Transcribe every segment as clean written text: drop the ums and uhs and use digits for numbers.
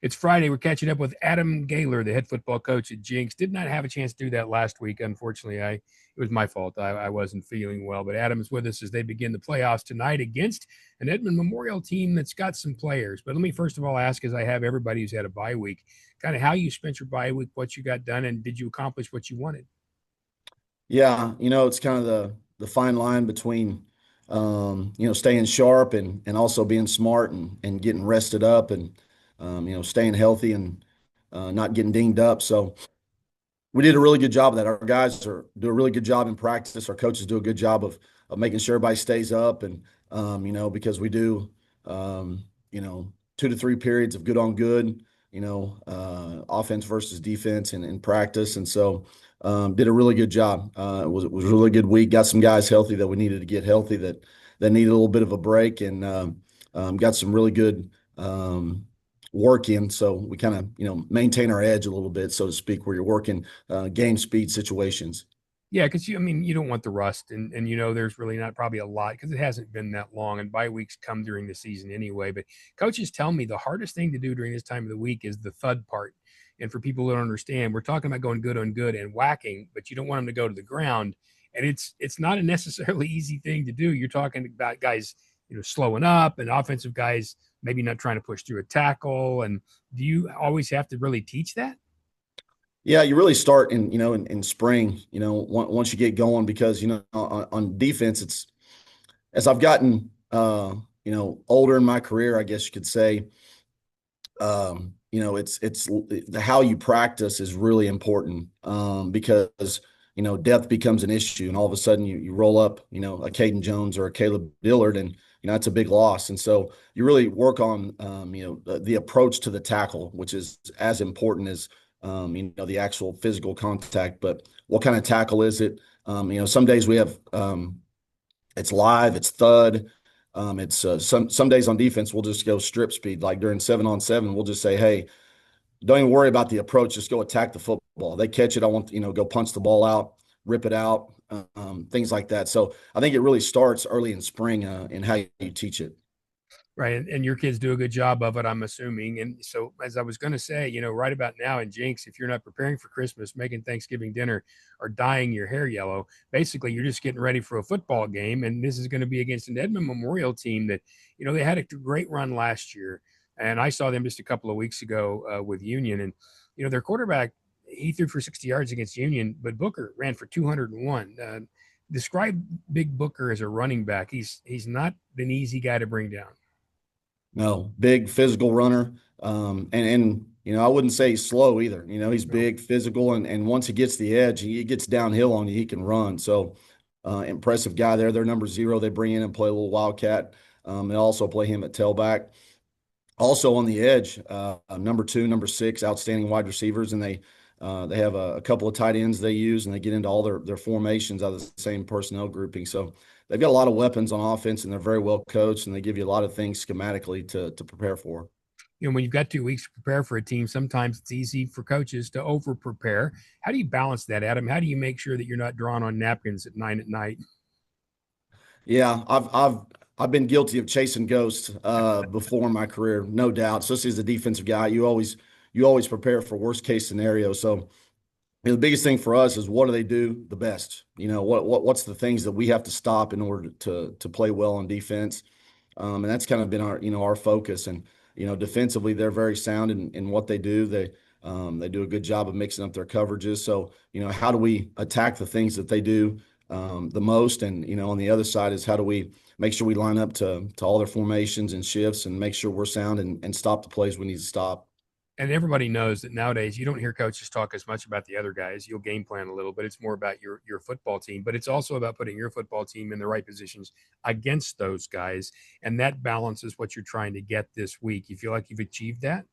It's Friday. We're catching up with Adam Gaylor, the head football coach at Jenks. Did not have a chance to do that last week. Unfortunately, it was my fault. I wasn't feeling well. But Adam is with us as they begin the playoffs tonight against an Edmond Memorial team that's got some players. But let me first of all ask, as I have everybody who's had a bye week, kind of how you spent your bye week, what you got done, and did you accomplish what you wanted? Yeah, it's kind of the fine line between staying sharp and also being smart and getting rested up and staying healthy and not getting dinged up. So we did a really good job of that. Our guys do a really good job in practice. Our coaches do a good job of making sure everybody stays up and because we do 2 to 3 periods of good on good, offense versus defense in practice. And so did a really good job. It was a really good week. Got some guys healthy that we needed to get healthy that needed a little bit of a break and got some really good work in. So we kind of, maintain our edge a little bit, so to speak, where you're working game speed situations. Yeah, because you don't want the rust, and there's really not probably a lot because it hasn't been that long, and bye weeks come during the season anyway. But coaches tell me the hardest thing to do during this time of the week is the thud part. And for people who don't understand, we're talking about going good on good and whacking, but you don't want them to go to the ground, and it's not a necessarily easy thing to do. You're talking about guys, slowing up, and offensive guys maybe not trying to push through a tackle. And do you always have to really teach that? Yeah, you really start in spring, once you get going, because on defense, it's as I've gotten older in my career, I guess you could say. It's the how you practice is really important, because depth becomes an issue, and all of a sudden you roll up a Caden Jones or a Caleb Dillard, and that's a big loss. And so you really work on the approach to the tackle, which is as important as the actual physical contact. But what kind of tackle is it? Some days we have it's live, it's thud. It's some days on defense we'll just go strip speed. Like during 7-on-7, we'll just say, hey, don't even worry about the approach. Just go attack the football. They catch it. I want go punch the ball out, rip it out, things like that. So I think it really starts early in spring in how you teach it. Right. And your kids do a good job of it, I'm assuming. And so, as I was going to say, right about now in Jinx, if you're not preparing for Christmas, making Thanksgiving dinner, or dyeing your hair yellow, basically you're just getting ready for a football game. And this is going to be against an Edmond Memorial team that, they had a great run last year. And I saw them just a couple of weeks ago with Union. And, their quarterback, he threw for 60 yards against Union, but Booker ran for 201. Describe Big Booker as a running back. He's not an easy guy to bring down. No, big physical runner. And I wouldn't say he's slow either. He's No. big, physical, and once he gets the edge, he gets downhill on you, he can run. So impressive guy there. They're number 0. They bring in and play a little wildcat. They also play him at tailback. Also on the edge, number 2, number 6, outstanding wide receivers, and they have a couple of tight ends they use, and they get into all their formations out of the same personnel grouping. So they've got a lot of weapons on offense, and they're very well coached, and they give you a lot of things schematically to prepare for. When you've got 2 weeks to prepare for a team, sometimes it's easy for coaches to over prepare. How do you balance that, Adam? How do you make sure that you're not drawing on napkins at 9 at night? Yeah, I've been guilty of chasing ghosts before in my career, no doubt. Especially as a defensive guy, you always prepare for worst case scenario. So the biggest thing for us is, what do they do the best? What's the things that we have to stop in order to play well on defense? And that's kind of been our focus. And defensively, they're very sound in what they do. They do a good job of mixing up their coverages. So how do we attack the things that they do the most? And on the other side is, how do we make sure we line up to all their formations and shifts and make sure we're sound and stop the plays we need to stop. And everybody knows that nowadays you don't hear coaches talk as much about the other guys. You'll game plan a little, but it's more about your football team. But it's also about putting your football team in the right positions against those guys, and that balance is what you're trying to get this week. You feel like you've achieved that?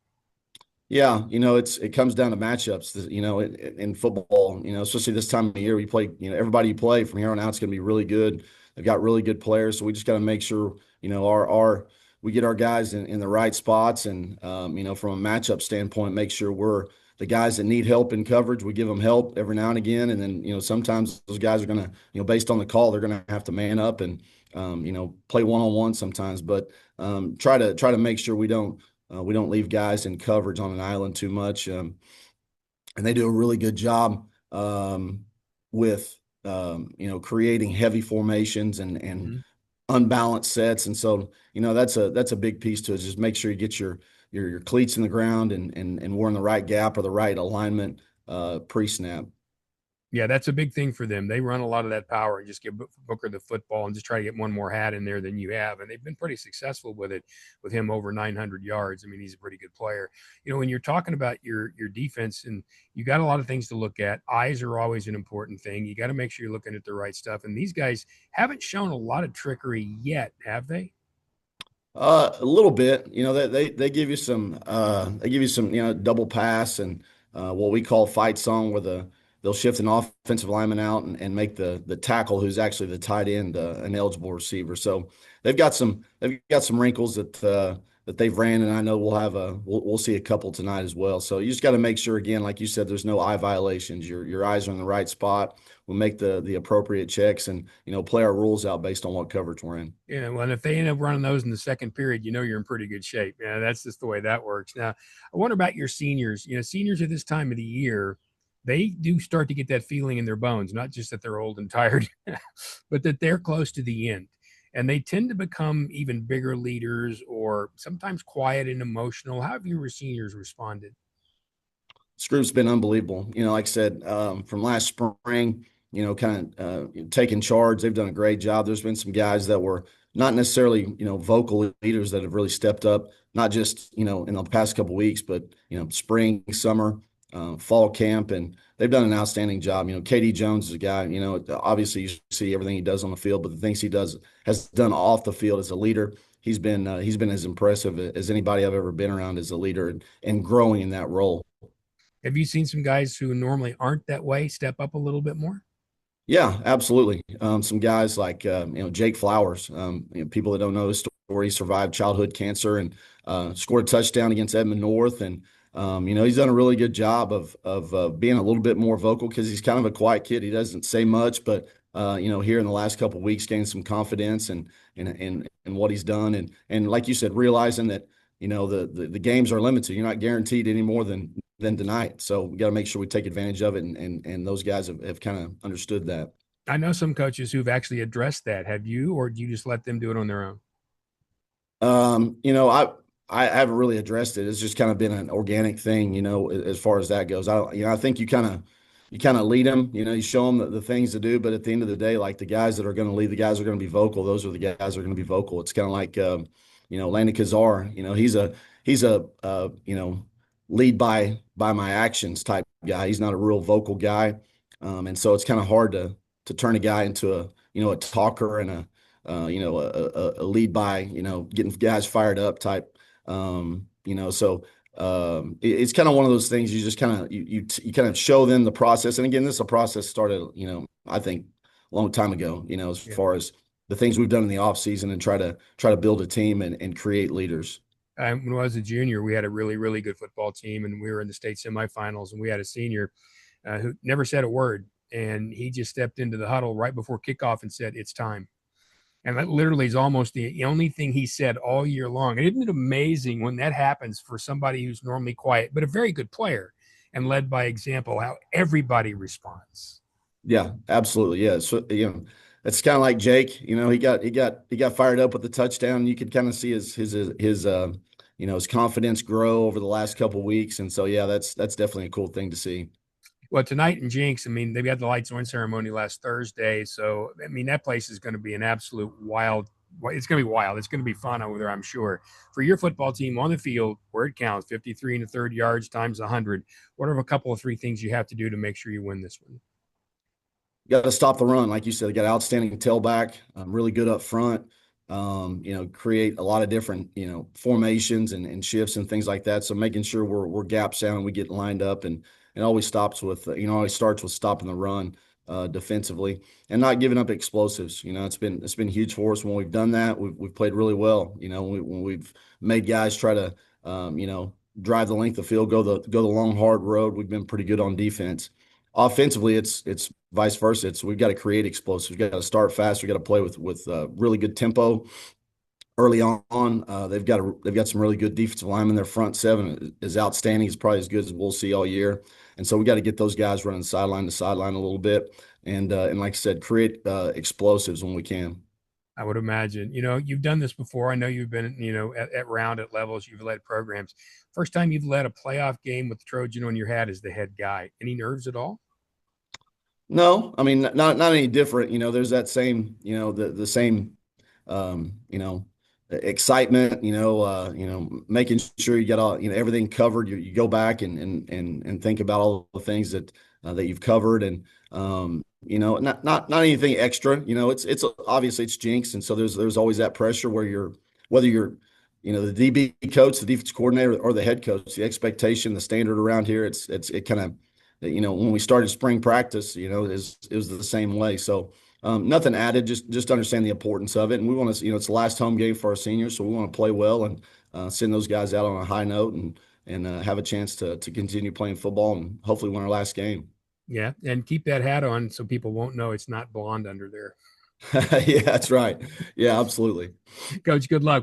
Yeah, it comes down to matchups. In football, especially this time of year, we play. Everybody you play from here on out is going to be really good. They've got really good players, so we just got to make sure our we get our guys in the right spots, and from a matchup standpoint, make sure we're the guys that need help in coverage. We give them help every now and again, and then sometimes those guys are going to based on the call, they're going to have to man up and play one-on-one sometimes, but try to make sure we don't We don't leave guys in coverage on an island too much, and they do a really good job with creating heavy formations and Mm-hmm. unbalanced sets. And so that's a big piece to it. Just make sure you get your cleats in the ground and we're in the right gap or the right alignment pre-snap. Yeah, that's a big thing for them. They run a lot of that power and just give Booker the football and just try to get one more hat in there than you have. And they've been pretty successful with it, with him over 900 yards. I mean, he's a pretty good player. When you're talking about your defense, and you got a lot of things to look at. Eyes are always an important thing. You got to make sure you're looking at the right stuff. And these guys haven't shown a lot of trickery yet, have they? A little bit, they give you some double pass and what we call fight song, where they'll shift an offensive lineman out and make the tackle, who's actually the tight end, an eligible receiver. So they've got some wrinkles that they've ran, and I know we'll see a couple tonight as well. So you just got to make sure, again, like you said, there's no eye violations. Your eyes are in the right spot. We'll make the appropriate checks and play our rules out based on what coverage we're in. Yeah, well, and if they end up running those in the second period, you're in pretty good shape. Yeah, that's just the way that works. Now, I wonder about your seniors. Seniors at this time of the year, they do start to get that feeling in their bones, not just that they're old and tired, but that they're close to the end. And they tend to become even bigger leaders or sometimes quiet and emotional. How have your seniors responded? This group's been unbelievable. Like I said, from last spring, kind of taking charge. They've done a great job. There's been some guys that were not necessarily, vocal leaders that have really stepped up, not just, in the past couple of weeks, but, spring, summer, fall camp, and they've done an outstanding job. KD Jones is a guy, obviously you see everything he does on the field, but the things he has done off the field as a leader, he's been as impressive as anybody I've ever been around as a leader and growing in that role. Have you seen some guys who normally aren't that way step up a little bit more? Yeah, absolutely. Some guys like Jake Flowers. People that don't know his story, he survived childhood cancer and scored a touchdown against Edmond North, and he's done a really good job of being a little bit more vocal because he's kind of a quiet kid. He doesn't say much, but here in the last couple of weeks, gained some confidence and what he's done, and like you said, realizing that the games are limited. You're not guaranteed any more than tonight. So we got to make sure we take advantage of it. And those guys have kind of understood that. I know some coaches who've actually addressed that. Have you, or do you just let them do it on their own? Um, you know, I I haven't really addressed it. It's just kind of been an organic thing, as far as that goes. I think you kind of lead them, you show them the things to do, but at the end of the day, like the guys that are going to lead, the guys that are going to be vocal. Those are the guys that are going to be vocal. It's kind of like, Landon Kazar, he's a lead by my actions type guy. He's not a real vocal guy. And so it's kind of hard to turn a guy into a talker and a lead by, getting guys fired up type. So it's kind of one of those things you just kind of you kind of show them the process. And again, this is a process started, I think a long time ago, as Yeah. far as the things we've done in the off season and try to build a team and create leaders. When I was a junior, we had a really, really good football team, and we were in the state semifinals. And we had a senior who never said a word, and he just stepped into the huddle right before kickoff and said, "It's time." And that literally is almost the only thing he said all year long. And isn't it amazing when that happens for somebody who's normally quiet, but a very good player and led by example, how everybody responds? Yeah, absolutely. Yeah. So, it's kind of like Jake, he got fired up with the touchdown. You could kind of see his confidence grow over the last couple of weeks. And so, yeah, that's definitely a cool thing to see. Well, tonight in Jenks, I mean, they've got the lights on ceremony last Thursday. So, I mean, that place is going to be an absolute wild. It's going to be wild. It's going to be fun over there, I'm sure. For your football team on the field, where it counts, 53 and a third yards times 100, what are a couple of three things you have to do to make sure you win this one? Got to stop the run, like you said. Got outstanding tailback, really good up front. Create a lot of different formations and shifts and things like that. So making sure we're gap sound, we get lined up, and it always stops with always starts with stopping the run defensively and not giving up explosives. It's been huge for us when we've done that. We've played really well. When we've made guys try to drive the length of field, go the long hard road. We've been pretty good on defense. Offensively, it's vice versa. We've got to create explosives. We've got to start fast. We've got to play with really good tempo, early on. They've got some really good defensive linemen. Their front seven is outstanding. It's probably as good as we'll see all year. And so we got to get those guys running sideline to sideline a little bit, and like I said, create explosives when we can. I would imagine. You've done this before. I know you've been, at levels. You've led programs. First time you've led a playoff game with the Trojan on your hat as the head guy. Any nerves at all? No, I mean not any different. There's that same, the same excitement, making sure you got all, everything covered. You go back and think about all the things that you've covered, and not anything extra. It's obviously it's Jenks, and so there's always that pressure whether you're the DB coach, the defense coordinator, or the head coach. The expectation, the standard around here, it kind of, when we started spring practice, it was the same way. So nothing added, just understand the importance of it. And we want to, it's the last home game for our seniors, so we want to play well and send those guys out on a high note and have a chance to continue playing football and hopefully win our last game. Yeah, and keep that hat on so people won't know it's not blonde under there. Yeah, that's right. Yeah, absolutely. Coach, good luck.